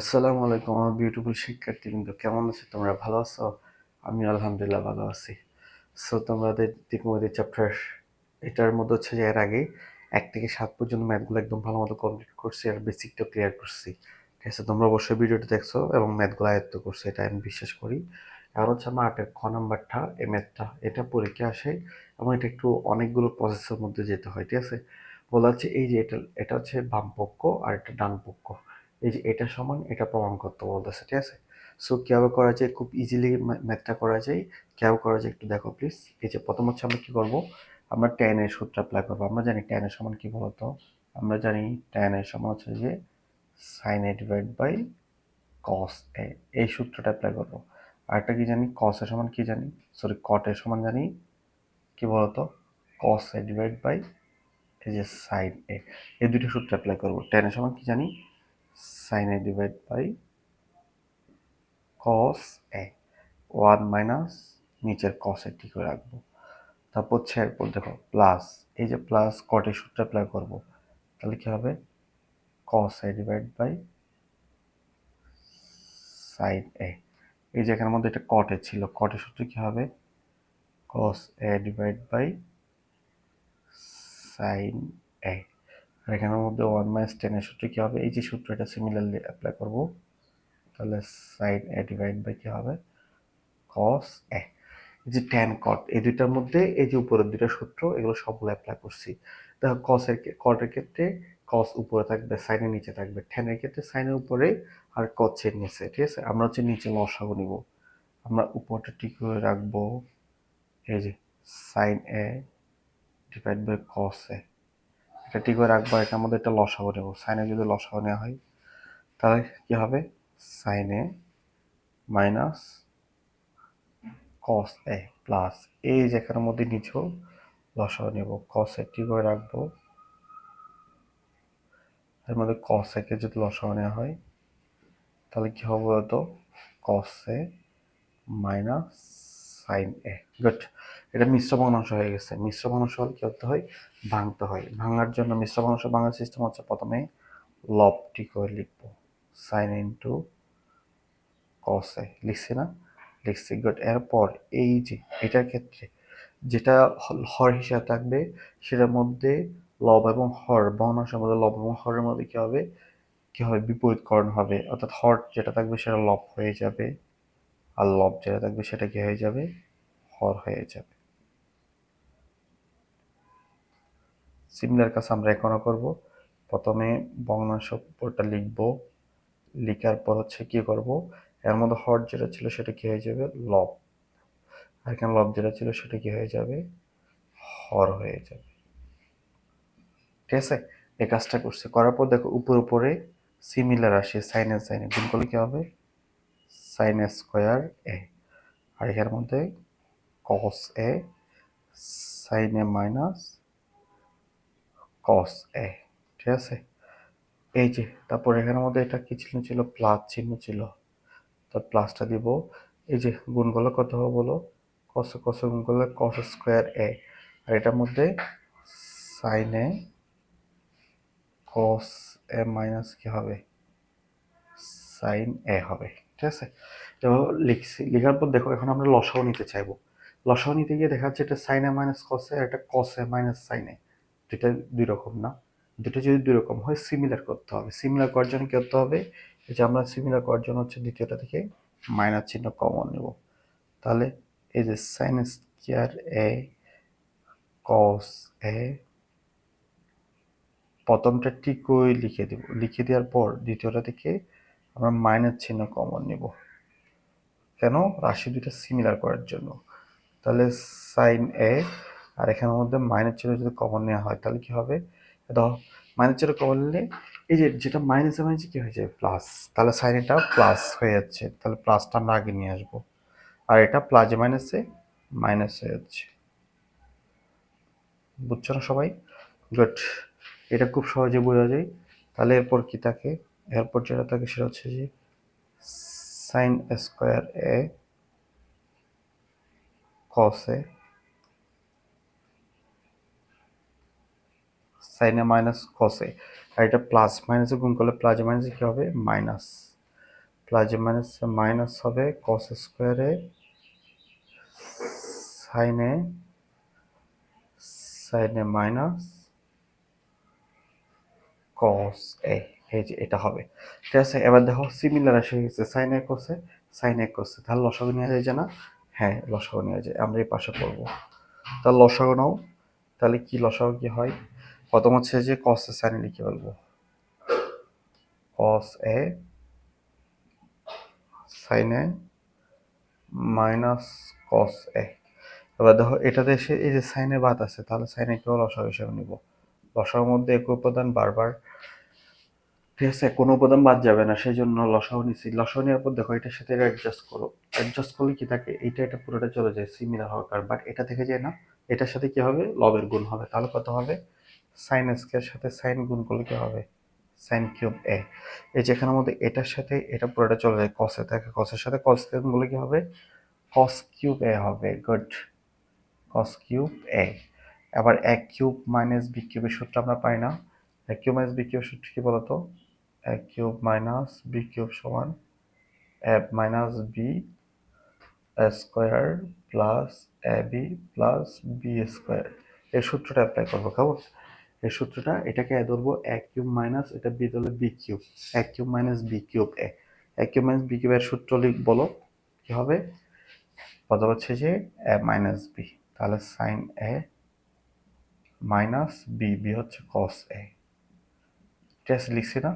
আসসালামু আলাইকুম আমার বিউটিফুল শিক্ষার্থীবৃন্দ, কেমন আছো? তোমরা ভালো আছো? আমি আলহামদুলিল্লাহ ভালো আছি। সো তোমাদের ইতিমধ্যে চ্যাপ্টার এটার মধ্যে হচ্ছে যে এর আগে 1 থেকে 7 পর্যন্ত ম্যাথগুলো একদম ভালো মতো কমপ্লিট করছি আর বেসিকটা ক্লিয়ার করছি। ঠিক আছে, তোমরা অবশ্যই ভিডিওটা দেখছো এবং ম্যাথগুলো আয়ত্ত করছো, এটা আমি বিশ্বাস করি। আর হচ্ছে আমার 8-এর খ নাম্বারটা এই ম্যাথটা, এটা পরীক্ষা আসে এবং এটা একটু অনেকগুলো প্রসেসের মধ্যে যেতে হয়। ঠিক আছে, বলা হচ্ছে এই যে এটা এটা হচ্ছে বাম পক্ষ আর এটা ডান পক্ষ, এই যে এটা সমান এটা প্রমাণ করতে বলতেছে। ঠিক আছে, সো কীভাবে করা যায়, খুব ইজিলি ম্যাথটা করা যায়। কীভাবে করা যায় একটু দেখো প্লিজ। এই যে প্রথম হচ্ছে আমরা কি করব, আমরা tan এর সূত্র অ্যাপ্লাই করবো। আমরা জানি tan এর সমান কি বলতো, আমরা জানি tan এর সমান হচ্ছে যে sin a divide by cos a, এই সূত্রটা অ্যাপ্লাই করবো। আরেকটা কি জানি, cos এর সমান কি জানি, সরি cot এর সমান জানি কি বলতো, cos a ডিভাইড বাই এই যে sin a, এই দুটো সূত্র অ্যাপ্লাই করবো। tan এর সমান কি জানি, sin a divide by cos a, 1 minus নিচের cos এ ঠিক করে রাখবো। তারপর হচ্ছে এরপর দেখো প্লাস, এই যে প্লাস কটের সূত্র অ্যাপ্লাই করবো, তাহলে কি হবে cos a divide by sin a, এই যে এখানের মধ্যে এটা কটে ছিল, কটের সূত্র কি হবে cos a divide by sin a, আর এখানের মধ্যে 1 মাইনাস tan এর সূত্র কি হবে, এই যে সূত্র এটা সিমিলারলি অ্যাপ্লাই করবো, তাহলে sin a ডিভাইড বাই কি হবে cos a। এই যে tan cot এই দুইটার মধ্যে এই যে উপরের দুইটা সূত্র এগুলো সবগুলো অ্যাপ্লাই করছি। দেখো cot এর ক্ষেত্রে cos উপরে থাকবে, sin এর নিচে থাকবে, tan এর ক্ষেত্রে sin এর উপরে আর cos এর নিচে। ঠিক আছে, আমরা হচ্ছে নিচে লসাগু নিব, আমরা উপরটা ঠিক করে রাখবো, এই যে sin a divide by cos a, এটা ঠিক করে রাখবো। এটার মধ্যে একটা লসাগু নেব, sin এ যদি লসাগু নেওয়া হয় তাহলে কি হবে sin a minus cos a plus, এই যে এখানের মধ্যে নিচেও লসাগু নেব, cos a ঠিক করে রাখবো, এর মধ্যে cos a কে যদি লসাগু নেওয়া হয় তাহলে কি হবে বলতো, cos a minus sin a। Good, এটা মিশ্র ভগ্নাংশ হয়ে গেছে। মিশ্র ভগ্নাংশ হলে কি করতে হয়, ভাঙতে হয়। ভাঙার জন্য মিশ্র ভগ্নাংশ ভাঙার সিস্টেম হচ্ছে প্রথমে লবটি করে লিখবো, sin ইন্টু cos a, লিখছি না, লিখছি। গুড, এরপর এই যে এটার ক্ষেত্রে যেটা হর হিসাবে থাকবে সেটার মধ্যে লব এবং হর, ভগ্নাংশের মধ্যে লব এবং হরের মধ্যে কি হবে বিপরীতকরণ হবে, অর্থাৎ হর যেটা থাকবে সেটা লব হয়ে যাবে আর লব যেটা থাকবে সেটা কি হয়ে যাবে, হর হয়ে যাবে। সিমিলার কাজ আমরা এখনো করব। প্রথমে ভগ্নাংশ উপরটা লিখব, লিখার পর হচ্ছে কি করব, এর মধ্যে হর যেটা ছিল সেটা কি হয়ে যাবে লব, আর এখানে লব যেটা ছিল সেটা কি হয়ে যাবে হর হয়ে যাবে। ঠিক আছে, এই কাজটা করছে, করার পর দেখো উপরে সিমিলার আসে, সাইনে গুণ করলে কি হবে সাইন স্কোয়ার এ, আর এখানের মধ্যে cos a sin a minus cos a। ঠিক আছে, এই যে তারপর এখানের মধ্যে এটা কি ছিল প্লাস চিহ্ন ছিল, তো প্লাসটা দিব। এই যে গুণ করলে কত হবে বলো, cos গুণ করলে cos স্কোয়ার a, আর এটার মধ্যে sin a cos a minus কি হবে sin a হবে। ঠিক আছে, তো লিখছি, লেখার পর দেখো এখন আমরা লসাগু নিতে চাইবো। লসাগু নিতে গিয়ে দেখা যাচ্ছে এটা sin a minus cos a, এটা cos a minus sin a, দুটা দুই রকম না, দুটো যদি দুই রকম হয় সিমিলার করতে হবে। সিমিলার করার জন্য কি করতে হবে, এই যে আমরা সিমিলার করার জন্য হচ্ছে দ্বিতীয়টা থেকে মাইনাস চিহ্ন কমন নেব, তাহলে এই যে sin square a cos a, প্রথমটা ঠিক করে লিখে দেব, লিখে দেওয়ার পর দ্বিতীয়টা থেকে আমরা মাইনাস চিহ্ন কমন নেব, কেন, রাশি দুটো সিমিলার করার জন্য। তাহলে সাইন এ, আর এখানের মধ্যে মাইনাস চিহ্ন যদি কমন নেওয়া হয় তাহলে কি হবে, দেখো মাইনাস চিহ্ন কমন নিলে এই যে যেটা মাইনাসে মাইনাসে কি হয়ে যাবে প্লাস, তাহলে সাইন এটা প্লাস হয়ে যাচ্ছে, তাহলে প্লাসটা আমরা আগে নিয়ে আসবো, আর এটা প্লাসে মাইনাসে মাইনাস হয়ে যাচ্ছে। বুঝছো না সবাই? গুড, এটা খুব সহজে বোঝা যায়। তাহলে এরপর কি থাকে, এরপর যেটা থাকে সেটা হচ্ছে যে সাইন স্কোয়ার এ কস এ, সাইনে মাইনাস কসে, আর এটা প্লাস মাইনাসে গুণ করলে প্লাসে মাইনাসে কি হবে মাইনাস, প্লাস মাইনাস মাইনাস হবে কস স্কোয়ারে সাইনে সাইনে মাইনাস কস এ, এই যে এটা হবে। ঠিক আছে, এবার দেখো সিমিলার রাশি হয়ে গেছে সাইন এ কোসে, সাইন এ কোসে, তাহলে লসাগু নেওয়া যায় না? হ্যাঁ লসাগু নেওয়া যায়, আমরা এই পাশে করবো। তাহলে লসাগু নাও, তাহলে কি লসাগু কি হয়? প্রথম হচ্ছে যে কস এ সাইন লিখে ফেলবো, কস এ sign A minus cos A. এবার দেখো এটাতে এসে এই যে সাইনে বাদ আছে, তাহলে সাইনে কেউ লসাগু হিসেবে নিব। লসাগুর মধ্যে একই উপাদান বারবার, ঠিক আছে, কোনো উপাদান বাদ যাবে না, সেই জন্য লসাগু নিচ্ছি। লসাগু নেওয়ার পর দেখো এটার সাথে অ্যাডজাস্ট করো, অ্যাডজাস্ট করলে কি থাকে, এটা পুরোটা চলে যায় সিমিলার হওয়ার কারণ, বাট এটা থেকে যায় না। এটার সাথে কি হবে, লবের গুণ হবে, তাহলে কত হবে, সাইন স্কয়ার সাথে সাইন গুণ করলে কি হবে, সাইন কিউব এ। এই যে এখানের মধ্যে এটার সাথে এটা পুরোটা চলে যায় কসে, থাকে কসের সাথে কস গুণ করলে কি হবে, কস কিউব এ হবে। গুড, কস কিউব এ। আবার এক কিউব মাইনাস বি কিউবের সূত্র আমরা পাই না, এক কিউব মাইনাস বি কিউবের সূত্র কি বলতো, এক কিউব মাইনাস বি কিউব সমান এ minus B square plus A B plus B square. এই সূত্রটা অ্যাপ্লাই করবো, কেমন? এই সূত্রটা এটাকে এ ধরবো, এক কিউব মাইনাস এটা বি ধরলে বি কিউব, এক কিউব মাইনাস বি কিউব এ, এক কিউব মাইনাস বি কিউবের সূত্র বলো কি হবে, কত হচ্ছে যে এ মাইনাস বি, তাহলে সাইন এ মাইনাস বি, বি হচ্ছে কস এ। ঠিক আছে, লিখছি না?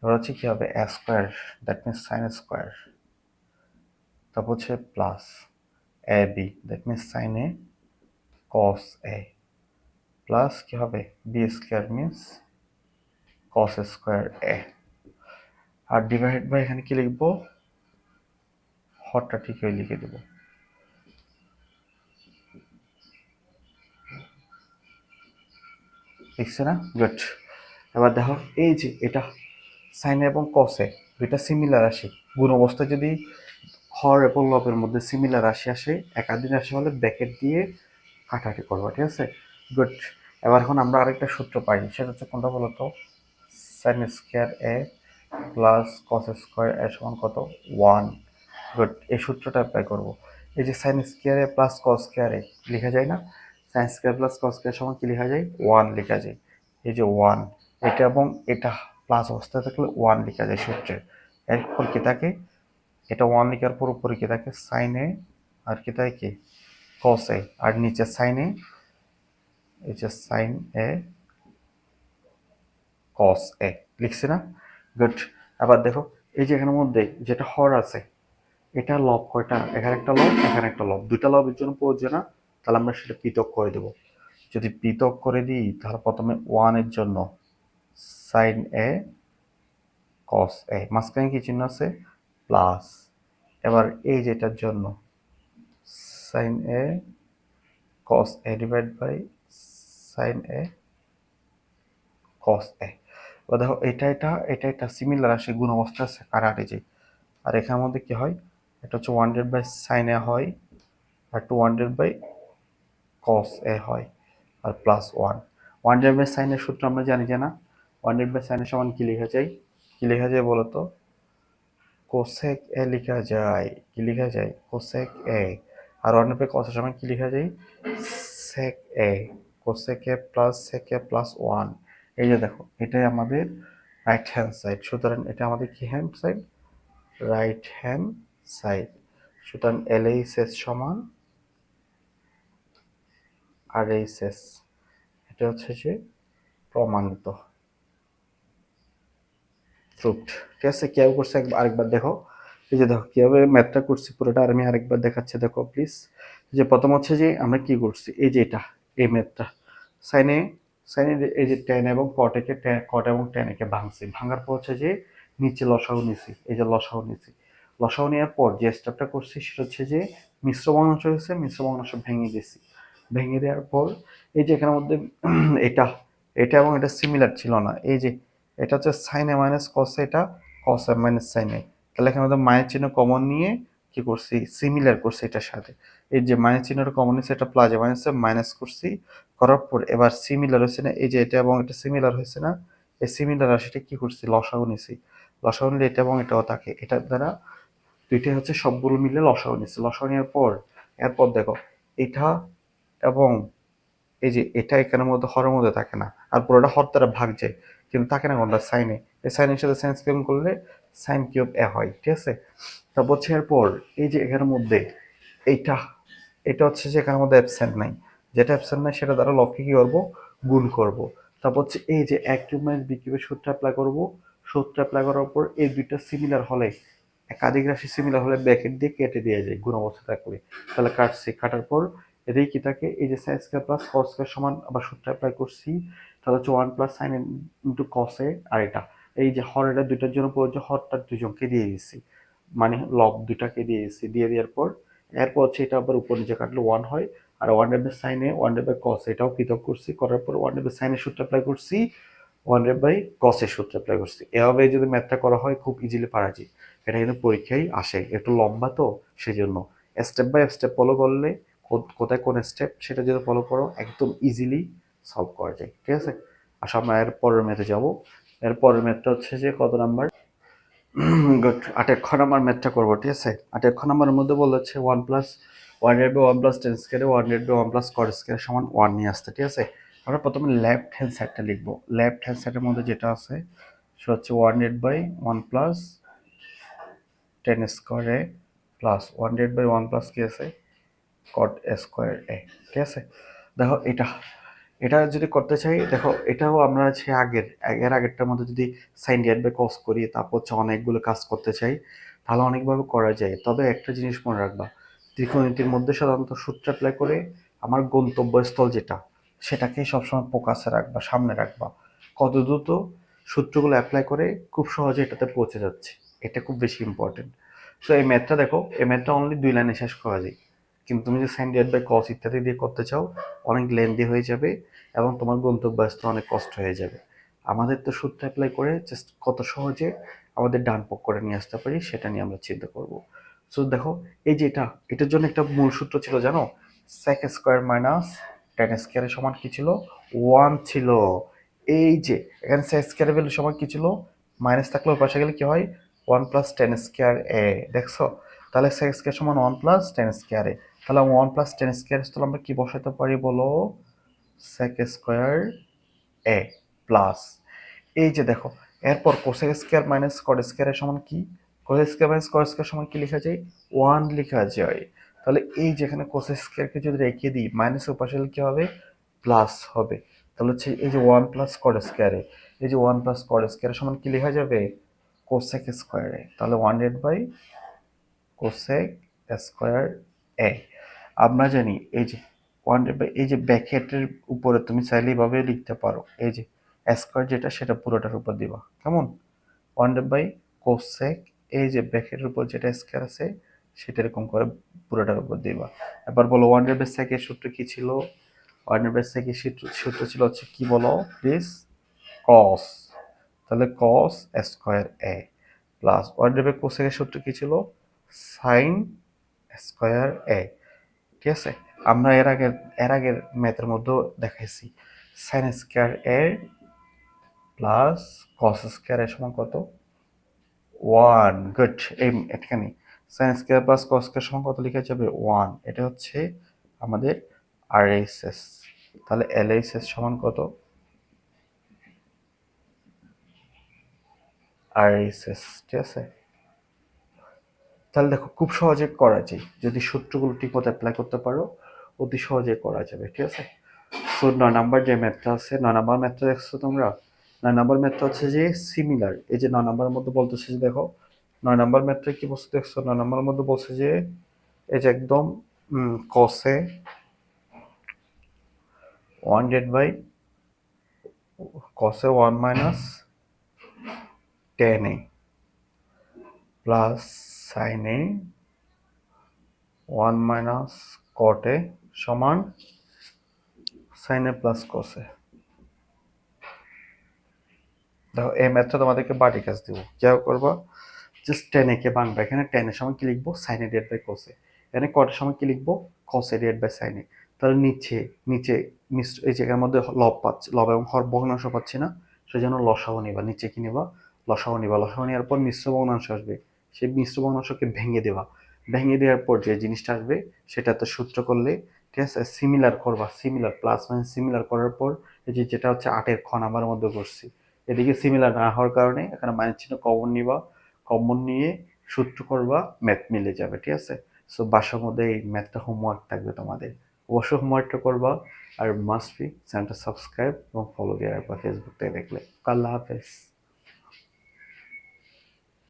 এবার হচ্ছে কি হবে, A square, that means sin square, তারপর হচ্ছে plus A B, that means sin A cos A, plus কি হবে B square means cos square A. আর ডিভাইড বাই এখানে কি লিখবো, হরটা ঠিক হয়ে লিখে দেবো। লিখছে না? গুড। এবার দেখো এই যে এটা সাইন এবং কসে দুইটা সিমিলার রাশি, গুণ অবস্থায় যদি হর এবং লবের মধ্যে সিমিলার রাশি আসে, একাধিক রাশি হলে ব্র্যাকেট দিয়ে কাটাকাটি করবো, ঠিক আছে? গুড। এবার এখন আমরা আরেকটা সূত্র পাই, সেটা হচ্ছে কোনটা বলতো, সাইন স্কোয়ার এ প্লাস কস স্কোয়ার এ সমান কত, ওয়ান। গুড, এই সূত্রটা অ্যাপ্লাই করবো। এই যে সাইন স্কোয়ার এ প্লাস কস স্কোয়ার এ লেখা যায় না, sine square plus cos square সমান কি লেখা যায়, ওয়ান লেখা যায়। এই যে ওয়ান, এটা এবং এটা প্লাস অবস্থায় থাকলে ওয়ান লেখা যায় সূত্রে। এরপর কি থাকে, এটা ওয়ান লেখার পর উপরে কি থাকে সাইন এ, আর কি থাকে কি কস এ, আর নিচে সাইন এ, এই যে সাইন এ কস এ, লিখছি না? গুড। আবার দেখো এই যে এখানের মধ্যে যেটা হর আছে, এটা লব কয়টা, এখানে একটা লব এখানে একটা লব, দুইটা লবের জন্য প্রয়োজন না, তাহলে আমরা সেটা পৃথক করে দেব। যদি পৃথক করে দিই তাহলে প্রথমে ওয়ানের জন্য সাইন এ কস এ, মাঝখানে কি চিহ্ন আছে, প্লাস। এবার এই যেটার জন্য sin A cos A divide by sin A cos A. এবার দেখো এটা সিমিলার আসে, গুণ অবস্থা আছে কারাটে যে, আর এখানের মধ্যে কি হয়, এটা হচ্ছে 100 বাই সাইন এ হয়, আর 200 বাই কস এ হয়, আর প্লাস ওয়ান। 100 বাই সাইনের সূত্র আমরা জানি যে না, 100 বাই সাইনের সমান কি লেখা যায়, কি লেখা যায় বলতো, কোসেক এ লেখা যায়, কি লেখা যায়, কোসেক এ। আর 100 বাই কসের সমান কি লেখা যায়, sec A, cosec A plus sec A plus one. এই যে দেখো এটাই আমাদের রাইট হ্যান্ড সাইড, সুতরাং এটা আমাদের কি hand side, right hand side. সুতরাং এলএইচএস সমান আর এইচএস, এটা হচ্ছে যে প্রমাণিত, প্রুফড। ঠিক আছে, কেউ করছে আরেকবার দেখো, এই যে দেখো কিভাবে ম্যাথটা করছি পুরোটা, আর আমি আরেকবার দেখাচ্ছি, দেখো প্লিজ। যে প্রথম হচ্ছে যে আমরা কি করছি, এই যে এটা এই ম্যাথটা সাইনে সাইনে এই যে টেন এবং কট এবং টেন একে ভাঙছি, ভাঙার পর হচ্ছে যে নিচে লসাগু নিছি, এই যে লসাগু নিছি, লসাগু নেওয়ার পর যে স্টেপটা করছি সেটা হচ্ছে যে মিশ্র ভগ্নাংশ হয়েছে, মিশ্র ভগ্নাংশ ভেঙে দিছি, ভেঙে দেওয়ার পর এই যে এখানের মধ্যে এটা এটা এবং এটা সিমিলার ছিল না, এই যে এটা হচ্ছে সাইন এ মাইনাস কস, এটা কস এ মাইনাস সাইন এ, তাহলে এখানে মধ্যে মায়ের চিহ্ন কমন নিয়ে কি করছি, সিমিলার করছি এটার সাথে। এই যে মাইনাস চিহ্নটা কমন নিচ্ছে, এটা প্লাস মাইনাসে মাইনাস করছি, করার পর এবার সিমিলার হয়েছে না, এই যে এটা এবং এটা সিমিলার হয়েছে না, এই সিমিলার রাশিটা কি করছি, লসাগু নিছি, লসাগু নিলে এটা এবং এটাও থাকে, এটার দ্বারা দুইটাই হচ্ছে সবগুলো মিলে লসাগু নিচ্ছে। লসাগু নেওয়ার পর এরপর দেখো এটা এবং এই যে এটা এখানের মধ্যে হরের মধ্যে থাকে না, আর পুরোটা হর দ্বারা ভাগ যায়, কিন্তু থাকে না কোনটা সাইনে। এই সাইনের সাথে সাইন স্কোয়ার করলে সাইন কিউব এ হয়, ঠিক আছে। তারপর হচ্ছে এরপর এই যে এখানের মধ্যে এইটা, এটা হচ্ছে যে এখানের মধ্যে অ্যাবসেন্ট নাই, যেটা অ্যাবসেন্ট নাই সেটা দ্বারা লবকে কি করবো, গুণ করব। তারপর হচ্ছে এই যে এক কিউব মাইনাস বি কিউবের সূত্র অ্যাপ্লাই করবো। সূত্র অ্যাপ্লাই করার পর এই দুইটা সিমিলার হলে, একাধিক রাশি সিমিলার হলে ব্র্যাকেট দিয়ে কেটে দিয়ে যায় গুণ অবস্থা থাকলে। তাহলে কাটছি, কাটার পর এটাই কি থাকে, এই যে sine square plus cos square সমান আবার সূত্র অ্যাপ্লাই করছি, তাহলে হচ্ছে 1 প্লাস সাইন ইন্টু কসে। আর এটা এই যে হর, এটা দুইটার জন্য প্রযোজ্য, হরটার দুজনকে দিয়ে দিচ্ছি, মানে লব দুইটাকে দিয়ে দিচ্ছি। দিয়ে দেওয়ার পর এরপর হচ্ছে এটা আবার উপর নিচে কাটলে 1 হয়। আর 1/সাইনে 1/কস এটাও পৃথক করছি, করার পর 1/সাইনের সূত্র অ্যাপ্লাই করছি, 1/কসের সূত্র অ্যাপ্লাই করছি। এভাবে যদি ম্যাথটা করা হয় খুব ইজিলি পারা যায়। এটা কিন্তু পরীক্ষায় আসে, একটু লম্বা তো সেই জন্য স্টেপ বাই স্টেপ ফলো করলে, কোথায় কোন স্টেপ সেটা যদি ফলো করো একদম ইজিলি সলভ করা যায়, ঠিক আছে। আসলে আমরা এর পরের ম্যাথে যাবো। এর পরের ম্যাথটা হচ্ছে যে কত নাম্বার, গুড, 8 নাম্বার ম্যাথটা করবো, ঠিক আছে। 8 নাম্বারের মধ্যে বলেছে 1+1/1+10^2 1/1+cot² সমান 1 নিয়ে আসতে, ঠিক আছে। আমরা প্রথমে লেফট হ্যান্ড সাইডটা লিখবো। লেফট হ্যান্ড সাইডের মধ্যে যেটা আছে সেটা হচ্ছে 1/1+10^2 প্লাস 1/1 কি আছে, cot², ঠিক আছে। দেখো এটা, এটা যদি করতে চাই, দেখো এটাও আমরা হচ্ছে এর আগেরটার মধ্যে যদি সাইন ডিভাইড বাই কস করি, তারপর হচ্ছে অনেকগুলো কাজ করতে চাই, তাহলে অনেকভাবে করা যায়। তবে একটা জিনিস মনে রাখবা, ত্রিকোণমিতির মধ্যে সাধারণত সূত্র অ্যাপ্লাই করে আমার গন্তব্যস্থল যেটা, সেটাকে সবসময় ফোকাসে রাখবা, সামনে রাখবা। কত দ্রুত সূত্রগুলো অ্যাপ্লাই করে খুব সহজে এটাতে পৌঁছে যাচ্ছে, এটা খুব বেশি ইম্পর্টেন্ট। তো এই ম্যাথটা দেখো, এই ম্যাথটা অনলি 2 লাইনে শেষ করা যায়, কিন্তু তুমি যদি সাইন ডিভাইড বাই কস ইত্যাদি দিয়ে করতে চাও অনেক লেন্দি হয়ে যাবে এবং তোমার গন্তব্যস্থলে অনেক কষ্ট হয়ে যাবে। আমাদের তো সূত্র অ্যাপ্লাই করে জাস্ট কত সহজে আমাদের ডান পক্ষ করে নিয়ে আসতে পারি সেটা নিয়ে আমরা চিন্তা করব। সো দেখো এই যে এটার জন্য একটা মূল সূত্র ছিল জানো, sec² - tan² সমান কি ছিল, 1 ছিল। এই যে এখানে sec² ভ্যালু সমান কি ছিল, মাইনাস থাকলে ওই পাশে গেলে কি হয়, 1+tan², দেখছো। তাহলে sec² সমান 1+tan², তাহলে 1+tan² তাহলে আমরা কি বসাতে পারি বলো, sec² প্লাস এই যে দেখো, এরপর cosec² মাইনাস cot² সমান কি, cosec² মাইনাস cot² সমান কি লেখা যায়, 1 লেখা যায়। তাহলে এই যেখানে cosec² কে যদি রেখে দিই মাইনাস এর পাশে কি হবে, প্লাস হবে। তাহলে হচ্ছে এই যে 1+cot², এই যে 1+cot² সমান কি লেখা যাবে, cosec², তাহলে 1/cosec²। আমরা জানি এই যে 1/, এই যে ব্র্যাকেটের উপরে তুমি চাইলে এইভাবে লিখতে পারো, এই যে স্কয়ার যেটা সেটা পুরোটার উপর দিবা, কেমন, 1/cosec, এই যে ব্র্যাকেটের উপর যেটা স্কয়ার আছে সেটা এরকম করে পুরোটার উপর দিবা। এবার বলো 1/sec এর সূত্র কি ছিল, 1/sec এর সূত্র ছিল হচ্ছে কি বলো প্লিজ, cos, তাহলে cos² প্লাস 1/cosec এর সূত্র কি ছিল, sin², ঠিক আছে। আমরা এর আগের ম্যাথের মধ্যেও দেখাইছি sin² প্লাস cos² সমান কত, 1, গুড। এই এখানে sin² প্লাস cos² সমান কত লেখা যাবে, 1। এটা হচ্ছে আমাদের RHS। তাহলে LHS সমান কত, RHS, ঠিক আছে। তাহলে দেখো খুব সহজে করা যায়, যদি সূত্রগুলো ঠিকমতো অ্যাপ্লাই করতে পারো অতি সহজে করা যাবে, ঠিক আছে। সো 9 নাম্বার যে ম্যাথটা আছে, 9 নাম্বার ম্যাথটা দেখছো তোমরা, 9 নাম্বার ম্যাথটা হচ্ছে যে সিমিলার। এই যে 9 নাম্বারের মধ্যে বলতেছে যে দেখো 9 নাম্বার ম্যাথটা কি বলছে দেখছো, 9 নাম্বারের মধ্যে বলছে যে এই যে একদম কসে 1/cos 1 - প্লাস সাইনে 1 - সমান সাইনে প্লাস কসে। দেখো এই ম্যাথটা তোমাদেরকে বাড়ি কাজ দিব, যা করবা জাস্ট টেনে বাংলা, এখানে টেনের সময় কি লিখবো, সাইনে ডিভাইড বাই কোসে, এখানে কটের সময় কি লিখবো, কসে ডিভাইড বাই সাইনে। তাহলে নিচে নিচে এই জায়গার মধ্যে লব পাচ্ছি, লব এবং হর ভগ্নাংশ পাচ্ছি না, সেই জন্য লসাগু নিবা, নিচে কি নিবা, লসাগু নিবা, লসাগু নেওয়ার পর মিশ্র ভগ্নাংশ আসবে, সেই মিশ্র ভগ্নাংশকে ভেঙে দেওয়া, ভেঙে দেওয়ার পর যে জিনিসটা আসবে সেটা তো সূত্র করলে, ঠিক আছে, সিমিলার করবা, সিমিলার প্লাস মাইনাস সিমিলার করার পর এই যে যেটা হচ্ছে 8-এর খ নাম্বারের মধ্যে করছি, এদিকে সিমিলার না হওয়ার কারণে এখানে মাইনাস চিহ্ন কমন নিবা, কমন নিয়ে সূত্র করবা, ম্যাথ মিলে যাবে, ঠিক আছে। সো বাসার মধ্যে এই ম্যাথটা হোমওয়ার্ক থাকবে তোমাদের, অবশ্যই হোমওয়ার্কটা করবা। আর মাস্ট বি চ্যানেলটা সাবস্ক্রাইব এবং ফলো দিয়ে রাখবা ফেসবুক থেকে দেখলে। আল্লাহ হাফেজ।